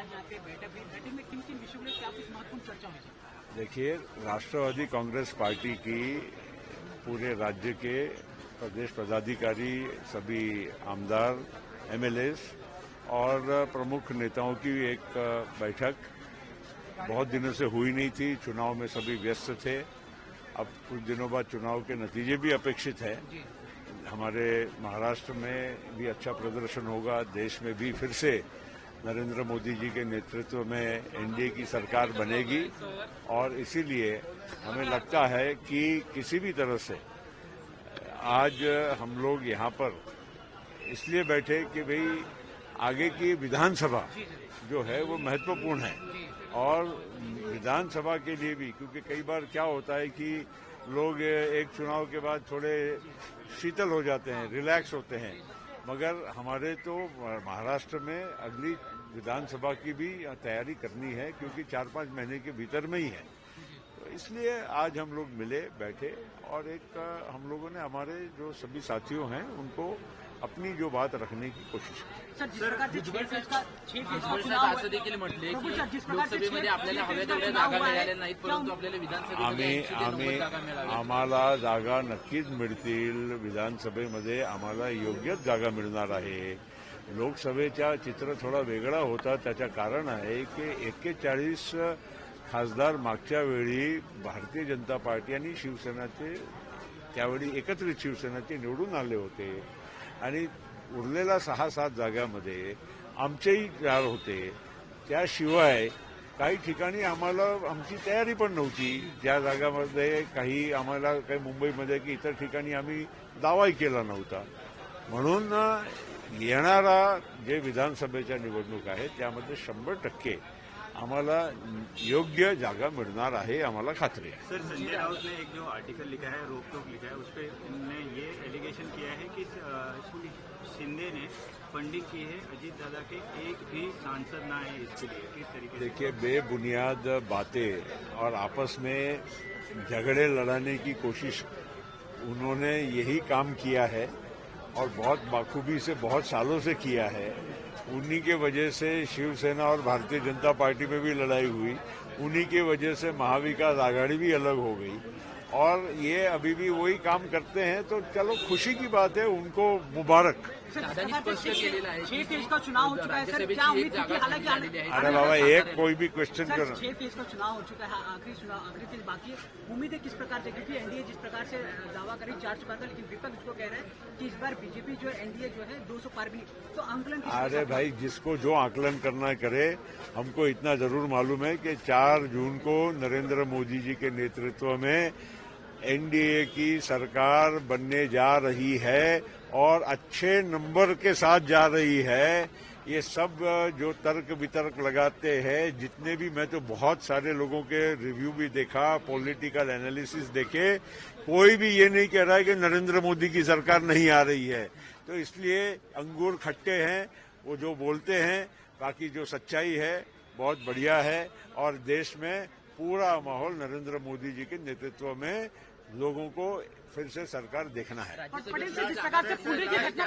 आज यहाँ पे बैठक में किन किन विषयों में क्या कुछ महत्वपूर्ण चर्चा हुई? देखिए, राष्ट्रवादी कांग्रेस पार्टी की पूरे राज्य के प्रदेश पदाधिकारी, सभी आमदार, एमएलएस और प्रमुख नेताओं की एक बैठक बहुत दिनों से हुई नहीं थी। चुनाव में सभी व्यस्त थे। अब कुछ दिनों बाद चुनाव के नतीजे भी अपेक्षित है। हमारे महाराष्ट्र में भी अच्छा प्रदर्शन होगा। देश में भी फिर से नरेंद्र मोदी जी के नेतृत्व में एनडीए की सरकार बनेगी और इसीलिए हमें लगता है कि किसी भी तरह से आज हम लोग यहाँ पर इसलिए बैठे कि भाई आगे की विधानसभा जो है वो महत्वपूर्ण है और विधानसभा के लिए भी, क्योंकि कई बार क्या होता है कि लोग एक चुनाव के बाद थोड़े शीतल हो जाते हैं, रिलैक्स होते हैं, मगर हमारे तो महाराष्ट्र में अगली विधानसभा की भी तैयारी करनी है क्योंकि 4-5 महीने के भीतर में ही है। तो इसलिए आज हम लोग मिले, बैठे और एक हम लोगों ने हमारे जो सभी साथियों हैं उनको अपनी जो बात रखने की कोशिश की। लोकसभेमध्ये आपल्याला हव्या तेवढ्या जागा मिळाल्या नाहीत, परंतु आपल्याला विधानसभेमध्ये आम्हाला जागा नक्कीच मिळतील। विधानसभेमध्ये आम्हाला योग्यच जागा मिळणार आहे। लोकसभेचा चित्र थोडा वेगळा होता, त्याचं कारण आहे की 41 खासदार मागच्या वेळी भारतीय जनता पार्टी आणि शिवसेनाचे त्यावेळी एकत्रित शिवसेनाचे निवडून आले होते आणि उरलेल्या 6-7 जागांमध्ये आमचेही 4 होते। त्याशिवाय काही ठिकाणी आम्हाला आमची तयारी पण नव्हती। ज्या जागांमध्ये काही आम्हाला काही मुंबईमध्ये की इतर ठिकाणी आम्ही दावाही केला नव्हता। म्हणून येणारा जे विधानसभेच्या निवडणूक आहे त्यामध्ये 100% आम्हाला योग्य जागा मिळणार आहे, आम्हाला खात्री है। सर, संजय राउत ने एक जो आर्टिकल लिखा है, रोक-टोक लिखा है, उस पर उन्होंने ये एलिगेशन किया है कि शिंदे ने फंडिंग की है अजीत दादा के एक भी सांसद ना है इसके लिए। किस तरीके से? देखिए, बेबुनियाद बातें और आपस में झगड़े लड़ाने की कोशिश, उन्होंने यही काम किया है और बहुत बाखूबी से बहुत सालों से किया है। उन्हीं के वजह से शिवसेना और भारतीय जनता पार्टी में भी लड़ाई हुई, उन्हीं के वजह से महाविकास आघाड़ी भी अलग हो गई और ये अभी भी वही काम करते हैं। तो चलो, खुशी की बात है, उनको मुबारक। 6 फेज का चुनाव हो चुका है सर, क्या उम्मीद थी कि हालांकि अरे बाबा, एक कोई भी क्वेश्चन कर 6 फेज का चुनाव हो चुका है, आखिरी फेज बाकी है। उम्मीद है किस प्रकार से, क्योंकि एनडीए जिस प्रकार से दावा करी 4 चुका था, लेकिन विपक्ष इसको कह रहा है कि इस बार बीजेपी जो एनडीए जो है 200 पार भी नहीं। तो आंकलन अरे भाई, जिसको जो आकलन करना करे। हमको इतना जरूर मालूम है कि 4 जून को नरेंद्र मोदी जी के नेतृत्व में एनडीए की सरकार बनने जा रही है और अच्छे नंबर के साथ जा रही है। ये सब जो तर्क वितर्क लगाते हैं, जितने भी, मैं तो बहुत सारे लोगों के रिव्यू भी देखा, पॉलिटिकल एनालिसिस देखे, कोई भी ये नहीं कह रहा है कि नरेंद्र मोदी की सरकार नहीं आ रही है। तो इसलिए अंगूर खट्टे हैं, वो जो बोलते हैं। बाकी जो सच्चाई है बहुत बढ़िया है और देश में पूरा माहौल नरेंद्र मोदी जी के नेतृत्व में लोगों को फिर से सरकार देखना है। पटेल से जिस प्रकार से पूरे की घटना